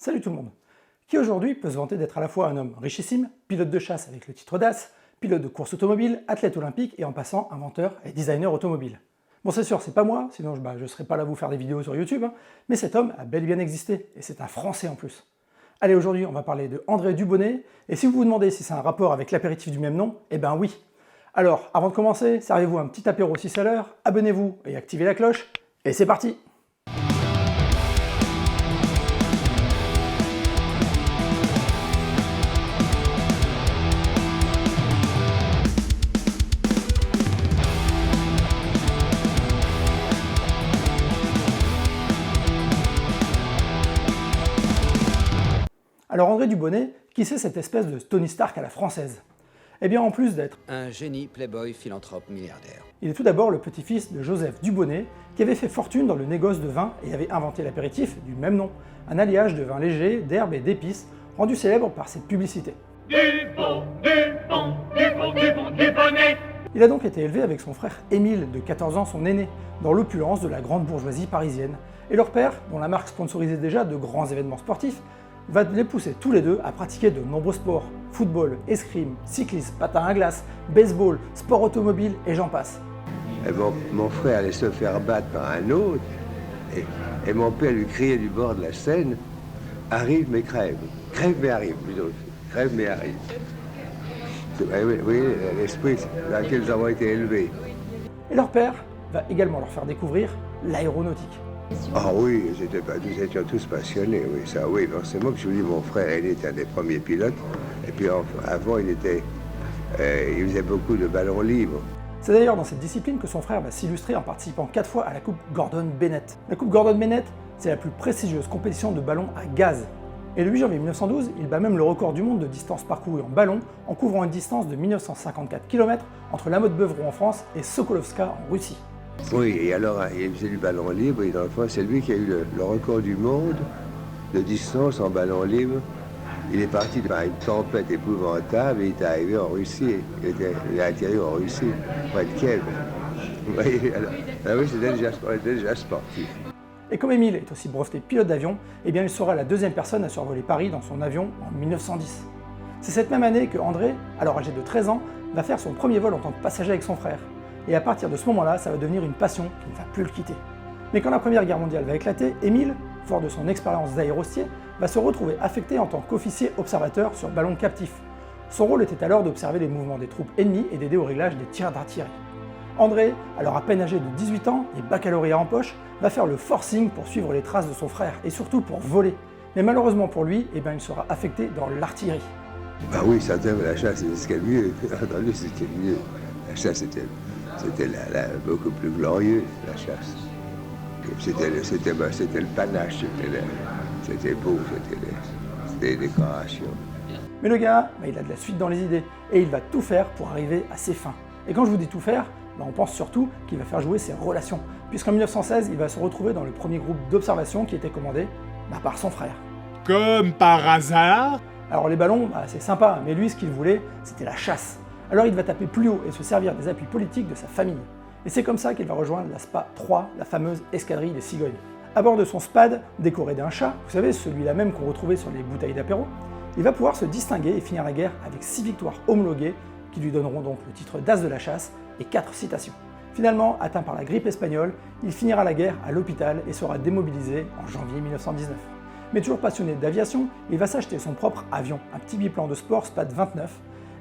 Salut tout le monde! Qui aujourd'hui peut se vanter d'être à la fois un homme richissime, pilote de chasse avec le titre d'As, pilote de course automobile, athlète olympique et en passant inventeur et designer automobile? Bon, c'est sûr, c'est pas moi, sinon je serais pas là à vous faire des vidéos sur YouTube, hein, mais cet homme a bel et bien existé, et c'est un Français en plus. Allez, aujourd'hui on va parler de André Dubonnet, et si vous vous demandez si c'est un rapport avec l'apéritif du même nom, eh ben oui. Alors, avant de commencer, servez-vous un petit apéro si c'est l'heure, abonnez-vous et activez la cloche, et c'est parti! Alors André Dubonnet, qui c'est cette espèce de Tony Stark à la française? Eh bien en plus d'être un génie, playboy, philanthrope, milliardaire. Il est tout d'abord le petit-fils de Joseph Dubonnet, qui avait fait fortune dans le négoce de vin et avait inventé l'apéritif du même nom, un alliage de vin léger, d'herbes et d'épices, rendu célèbre par ses publicités. Dubonnet. Il a donc été élevé avec son frère Émile, de 14 ans son aîné, dans l'opulence de la grande bourgeoisie parisienne, et leur père, dont la marque sponsorisait déjà de grands événements sportifs, va les pousser tous les deux à pratiquer de nombreux sports, football, escrime, cyclisme, patin à glace, baseball, sport automobile et j'en passe. Mon frère allait se faire battre par un autre, et mon père lui criait du bord de la Seine, « Arrive mais crève, crève mais arrive, plutôt, crève mais arrive ». Oui, l'esprit dans lequel nous avons été élevés. Et leur père va également leur faire découvrir l'aéronautique. Ah oui, nous étions tous passionnés, oui, ça, oui, forcément, que je vous dis, mon frère, il était un des premiers pilotes, et puis avant, il faisait beaucoup de ballons libres. C'est d'ailleurs dans cette discipline que son frère va s'illustrer en participant 4 fois à la Coupe Gordon Bennett. La Coupe Gordon Bennett, c'est la plus prestigieuse compétition de ballon à gaz. Et le 8 janvier 1912, il bat même le record du monde de distance parcourue en ballon en couvrant une distance de 1954 km entre la Motte-Beuvron en France et Sokolovska en Russie. Oui, et alors il faisait du ballon libre, et dans le fond, c'est lui qui a eu le record du monde de distance en ballon libre. Il est parti par une tempête épouvantable et il est arrivé en Russie. Il a atterri en Russie, près de Kiev. Oui, c'était déjà sportif. Et comme Émile est aussi breveté pilote d'avion, eh bien il sera la deuxième personne à survoler Paris dans son avion en 1910. C'est cette même année que André, alors âgé de 13 ans, va faire son premier vol en tant que passager avec son frère. Et à partir de ce moment-là, ça va devenir une passion qui ne va plus le quitter. Mais quand la Première Guerre mondiale va éclater, Émile, fort de son expérience d'aérostier, va se retrouver affecté en tant qu'officier observateur sur ballon captif. Son rôle était alors d'observer les mouvements des troupes ennemies et d'aider au réglage des tirs d'artillerie. André, alors à peine âgé de 18 ans et baccalauréat en poche, va faire le forcing pour suivre les traces de son frère et surtout pour voler. Mais malheureusement pour lui, il sera affecté dans l'artillerie. Bah oui, certains, la chasse, c'était ce qu'il y a de mieux. Entendu, c'était mieux. La chasse, c'était beaucoup plus glorieux, la chasse. C'était le panache, c'était beau, c'était des décorations. Mais le gars, il a de la suite dans les idées, et il va tout faire pour arriver à ses fins. Et quand je vous dis tout faire, on pense surtout qu'il va faire jouer ses relations, puisqu'en 1916, il va se retrouver dans le premier groupe d'observation qui était commandé par son frère. Comme par hasard? Alors les ballons, c'est sympa, mais lui, ce qu'il voulait, c'était la chasse. Alors il va taper plus haut et se servir des appuis politiques de sa famille. Et c'est comme ça qu'il va rejoindre la SPA 3, la fameuse escadrille des cigognes. À bord de son SPAD, décoré d'un chat, vous savez, celui-là même qu'on retrouvait sur les bouteilles d'apéro, il va pouvoir se distinguer et finir la guerre avec 6 victoires homologuées, qui lui donneront donc le titre d'As de la chasse et 4 citations. Finalement, atteint par la grippe espagnole, il finira la guerre à l'hôpital et sera démobilisé en janvier 1919. Mais toujours passionné d'aviation, il va s'acheter son propre avion, un petit biplan de sport SPAD 29,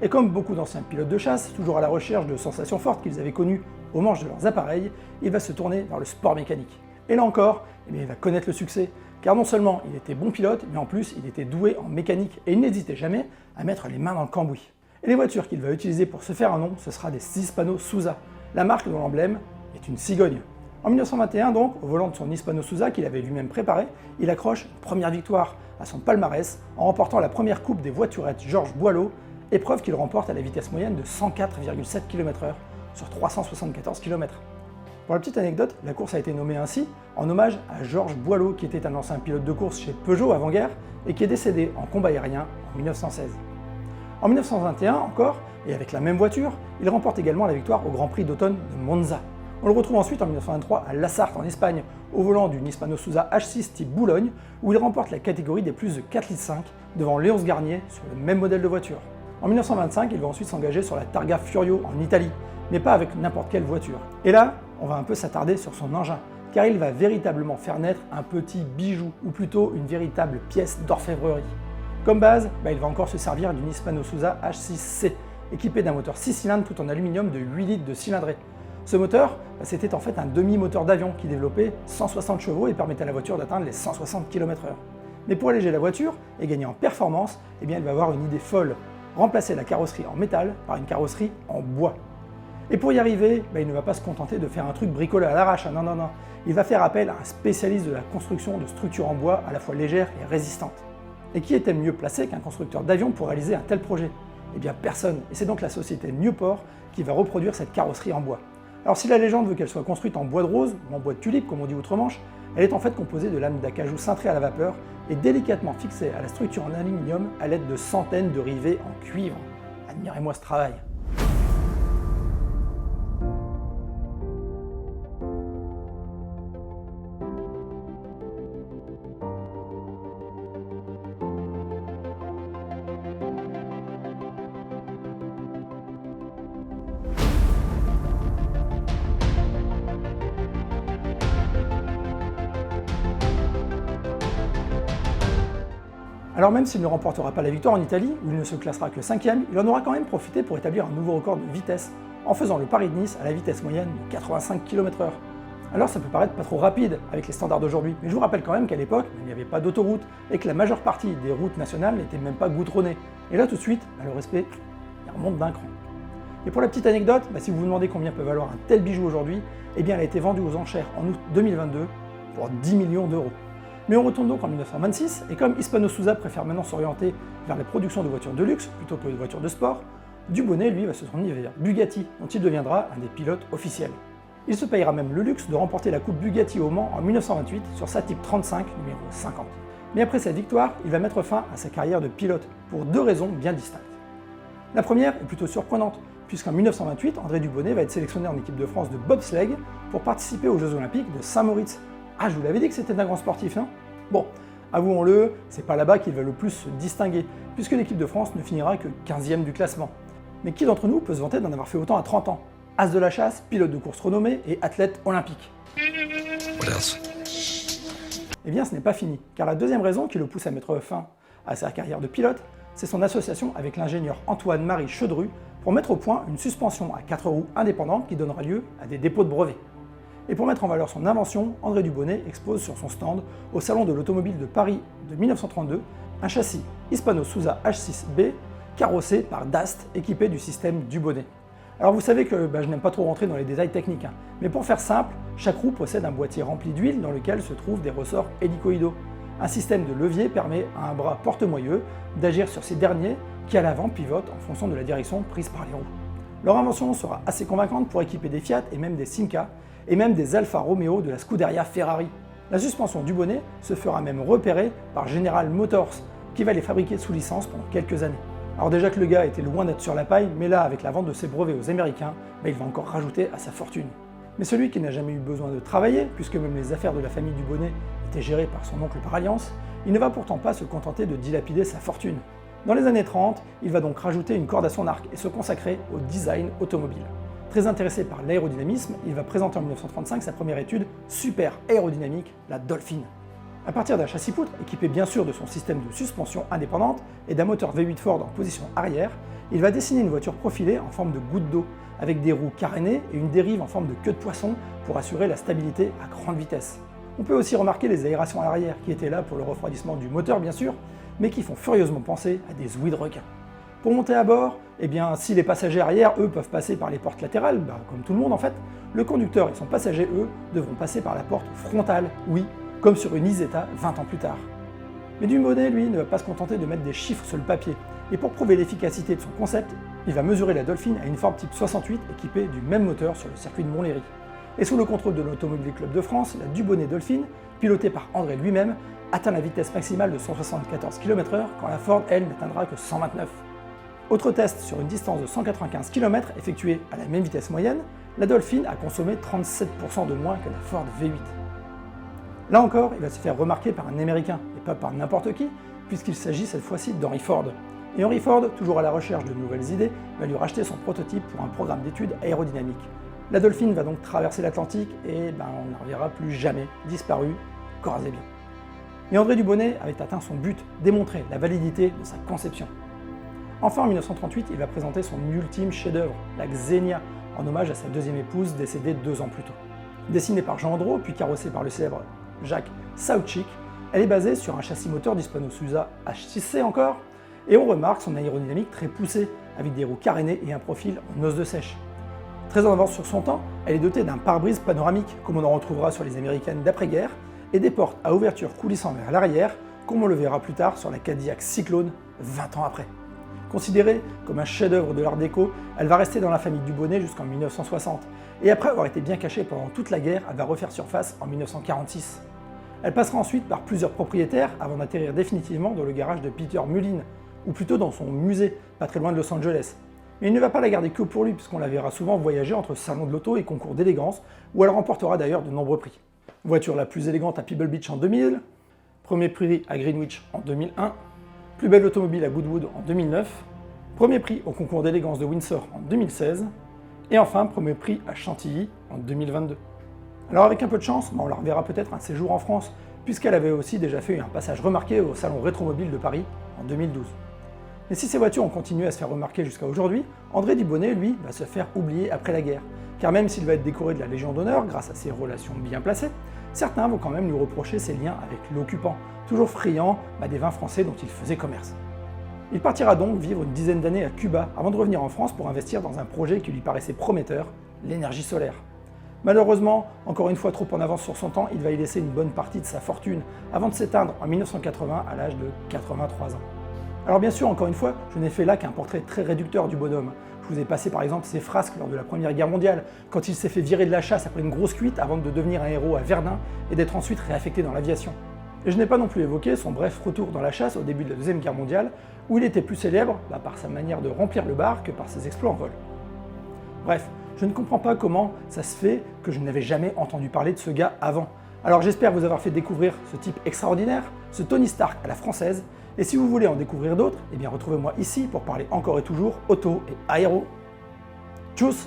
et comme beaucoup d'anciens pilotes de chasse, toujours à la recherche de sensations fortes qu'ils avaient connues au manche de leurs appareils, il va se tourner vers le sport mécanique. Et là encore, il va connaître le succès, car non seulement il était bon pilote, mais en plus il était doué en mécanique et il n'hésitait jamais à mettre les mains dans le cambouis. Et les voitures qu'il va utiliser pour se faire un nom, ce sera des Hispano Souza, la marque dont l'emblème est une cigogne. En 1921 donc, au volant de son Hispano Souza qu'il avait lui-même préparé, il accroche une première victoire à son palmarès en remportant la première coupe des voiturettes Georges Boileau, épreuve qu'il remporte à la vitesse moyenne de 104,7 km/h sur 374 km. Pour la petite anecdote, la course a été nommée ainsi en hommage à Georges Boileau, qui était un ancien pilote de course chez Peugeot avant-guerre et qui est décédé en combat aérien en 1916. En 1921 encore, et avec la même voiture, il remporte également la victoire au Grand Prix d'automne de Monza. On le retrouve ensuite en 1923 à La Sarthe en Espagne, au volant d'une Hispano Suza H6 type Boulogne, où il remporte la catégorie des plus de 4,5 litres devant Léonce Garnier sur le même modèle de voiture. En 1925, il va ensuite s'engager sur la Targa Furio en Italie, mais pas avec n'importe quelle voiture. Et là, on va un peu s'attarder sur son engin, car il va véritablement faire naître un petit bijou, ou plutôt une véritable pièce d'orfèvrerie. Comme base, il va encore se servir d'une Hispano Suza H6C, équipée d'un moteur 6 cylindres tout en aluminium de 8 litres de cylindrée. Ce moteur, c'était en fait un demi-moteur d'avion qui développait 160 chevaux et permettait à la voiture d'atteindre les 160 km/h. Mais pour alléger la voiture et gagner en performance, il va avoir une idée folle, remplacer la carrosserie en métal par une carrosserie en bois. Et pour y arriver, il ne va pas se contenter de faire un truc bricolé à l'arrache, non. Il va faire appel à un spécialiste de la construction de structures en bois à la fois légères et résistantes. Et qui était mieux placé qu'un constructeur d'avion pour réaliser un tel projet? Eh bien personne, et c'est donc la société Nieuport qui va reproduire cette carrosserie en bois. Alors si la légende veut qu'elle soit construite en bois de rose, ou en bois de tulipe comme on dit outre-Manche, elle est en fait composée de lames d'acajou cintrées à la vapeur et délicatement fixées à la structure en aluminium à l'aide de centaines de rivets en cuivre. Admirez-moi ce travail. Alors même s'il ne remportera pas la victoire en Italie, où il ne se classera que 5e, il en aura quand même profité pour établir un nouveau record de vitesse, en faisant le Paris-Nice à la vitesse moyenne de 85 km/h. Alors ça peut paraître pas trop rapide avec les standards d'aujourd'hui, mais je vous rappelle quand même qu'à l'époque, il n'y avait pas d'autoroute, et que la majeure partie des routes nationales n'étaient même pas goudronnées. Et là tout de suite, le respect, il remonte d'un cran. Et pour la petite anecdote, si vous vous demandez combien peut valoir un tel bijou aujourd'hui, elle a été vendue aux enchères en août 2022 pour 10 millions d'euros. Mais on retourne donc en 1926, et comme Hispano Suza préfère maintenant s'orienter vers la production de voitures de luxe plutôt que de voitures de sport, Dubonnet, lui, va se tourner vers Bugatti, dont il deviendra un des pilotes officiels. Il se payera même le luxe de remporter la coupe Bugatti au Mans en 1928 sur sa Type 35, numéro 50. Mais après cette victoire, il va mettre fin à sa carrière de pilote, pour deux raisons bien distinctes. La première est plutôt surprenante, puisqu'en 1928, André Dubonnet va être sélectionné en équipe de France de bobsleigh pour participer aux Jeux Olympiques de Saint-Moritz. Ah, je vous l'avais dit que c'était un grand sportif, non? Bon, avouons-le, c'est pas là-bas qu'il va le plus se distinguer, puisque l'équipe de France ne finira que 15e du classement. Mais qui d'entre nous peut se vanter d'en avoir fait autant à 30 ans? As de la chasse, pilote de course renommé et athlète olympique. Eh bien, ce n'est pas fini, car la deuxième raison qui le pousse à mettre fin à sa carrière de pilote, c'est son association avec l'ingénieur Antoine-Marie Chedru pour mettre au point une suspension à 4 roues indépendante qui donnera lieu à des dépôts de brevets. Et pour mettre en valeur son invention, André Dubonnet expose sur son stand au Salon de l'Automobile de Paris de 1932 un châssis Hispano Suza H6B carrossé par Dast équipé du système Dubonnet. Alors vous savez que je n'aime pas trop rentrer dans les détails techniques, mais pour faire simple, chaque roue possède un boîtier rempli d'huile dans lequel se trouvent des ressorts hélicoïdaux. Un système de levier permet à un bras porte-moyeu d'agir sur ces derniers qui à l'avant pivotent en fonction de la direction prise par les roues. Leur invention sera assez convaincante pour équiper des Fiat et même des Simca, et même des Alfa Romeo de la Scuderia Ferrari. La suspension Dubonnet se fera même repérer par General Motors, qui va les fabriquer sous licence pendant quelques années. Alors déjà que le gars était loin d'être sur la paille, mais là, avec la vente de ses brevets aux Américains, il va encore rajouter à sa fortune. Mais celui qui n'a jamais eu besoin de travailler, puisque même les affaires de la famille Dubonnet étaient gérées par son oncle par alliance, il ne va pourtant pas se contenter de dilapider sa fortune. Dans les années 30, il va donc rajouter une corde à son arc et se consacrer au design automobile. Très intéressé par l'aérodynamisme, il va présenter en 1935 sa première étude super aérodynamique, la Dolphin. À partir d'un châssis-poutre, équipé bien sûr de son système de suspension indépendante et d'un moteur V8 Ford en position arrière, il va dessiner une voiture profilée en forme de goutte d'eau, avec des roues carénées et une dérive en forme de queue de poisson pour assurer la stabilité à grande vitesse. On peut aussi remarquer les aérations à l'arrière, qui étaient là pour le refroidissement du moteur bien sûr, mais qui font furieusement penser à des ouïes de requin. Pour monter à bord, si les passagers arrière, eux, peuvent passer par les portes latérales, comme tout le monde en fait, le conducteur et son passager, eux, devront passer par la porte frontale, oui, comme sur une Isetta 20 ans plus tard. Mais Dubonnet, lui, ne va pas se contenter de mettre des chiffres sur le papier, et pour prouver l'efficacité de son concept, il va mesurer la Dolphin à une Ford Type 68 équipée du même moteur sur le circuit de Montlhéry. Et sous le contrôle de l'Automobile Club de France, la Dubonnet Dolphin, pilotée par André lui-même, atteint la vitesse maximale de 174 km/h quand la Ford, elle, n'atteindra que 129. Autre test, sur une distance de 195 km effectuée à la même vitesse moyenne, la Dolphin a consommé 37% de moins que la Ford V8. Là encore, il va se faire remarquer par un Américain, et pas par n'importe qui, puisqu'il s'agit cette fois-ci d'Henry Ford. Et Henry Ford, toujours à la recherche de nouvelles idées, va lui racheter son prototype pour un programme d'études aérodynamiques. La Dolphin va donc traverser l'Atlantique et on n'en reverra plus jamais, disparu, corps et bien. Mais André Dubonnet avait atteint son but, démontrer la validité de sa conception. Enfin, en 1938, il va présenter son ultime chef-d'œuvre, la Xenia, en hommage à sa deuxième épouse décédée 2 ans plus tôt. Dessinée par Jean Andreau, puis carrossée par le célèbre Jacques Saoutchik, elle est basée sur un châssis moteur d'Hispano-Suiza H6C encore, et on remarque son aérodynamique très poussée, avec des roues carénées et un profil en os de sèche. Très en avance sur son temps, elle est dotée d'un pare-brise panoramique, comme on en retrouvera sur les américaines d'après-guerre, et des portes à ouverture coulissant vers l'arrière, comme on le verra plus tard sur la Cadillac Cyclone 20 ans après. Considérée comme un chef-d'œuvre de l'art déco, elle va rester dans la famille Dubonnet jusqu'en 1960, et après avoir été bien cachée pendant toute la guerre, elle va refaire surface en 1946. Elle passera ensuite par plusieurs propriétaires avant d'atterrir définitivement dans le garage de Peter Mullin, ou plutôt dans son musée, pas très loin de Los Angeles. Mais il ne va pas la garder que pour lui, puisqu'on la verra souvent voyager entre salons de l'auto et concours d'élégance, où elle remportera d'ailleurs de nombreux prix. Voiture la plus élégante à Pebble Beach en 2000, premier prix à Greenwich en 2001, plus belle automobile à Goodwood en 2009, premier prix au concours d'élégance de Windsor en 2016, et enfin premier prix à Chantilly en 2022. Alors avec un peu de chance, on la reverra peut-être un séjour en France, puisqu'elle avait aussi déjà fait un passage remarqué au salon Rétromobile de Paris en 2012. Mais si ces voitures ont continué à se faire remarquer jusqu'à aujourd'hui, André Dubonnet, lui, va se faire oublier après la guerre. Car même s'il va être décoré de la Légion d'honneur grâce à ses relations bien placées, certains vont quand même lui reprocher ses liens avec l'occupant, toujours friand des vins français dont il faisait commerce. Il partira donc vivre une dizaine d'années à Cuba avant de revenir en France pour investir dans un projet qui lui paraissait prometteur, l'énergie solaire. Malheureusement, encore une fois trop en avance sur son temps, il va y laisser une bonne partie de sa fortune avant de s'éteindre en 1980 à l'âge de 83 ans. Alors bien sûr, encore une fois, je n'ai fait là qu'un portrait très réducteur du bonhomme. Je vous ai passé par exemple ses frasques lors de la Première Guerre mondiale, quand il s'est fait virer de la chasse après une grosse cuite avant de devenir un héros à Verdun et d'être ensuite réaffecté dans l'aviation. Et je n'ai pas non plus évoqué son bref retour dans la chasse au début de la Deuxième Guerre mondiale, où il était plus célèbre par sa manière de remplir le bar que par ses exploits en vol. Bref, je ne comprends pas comment ça se fait que je n'avais jamais entendu parler de ce gars avant. Alors j'espère vous avoir fait découvrir ce type extraordinaire, ce Tony Stark à la française, et si vous voulez en découvrir d'autres, retrouvez-moi ici pour parler encore et toujours auto et aéro. Tchuss!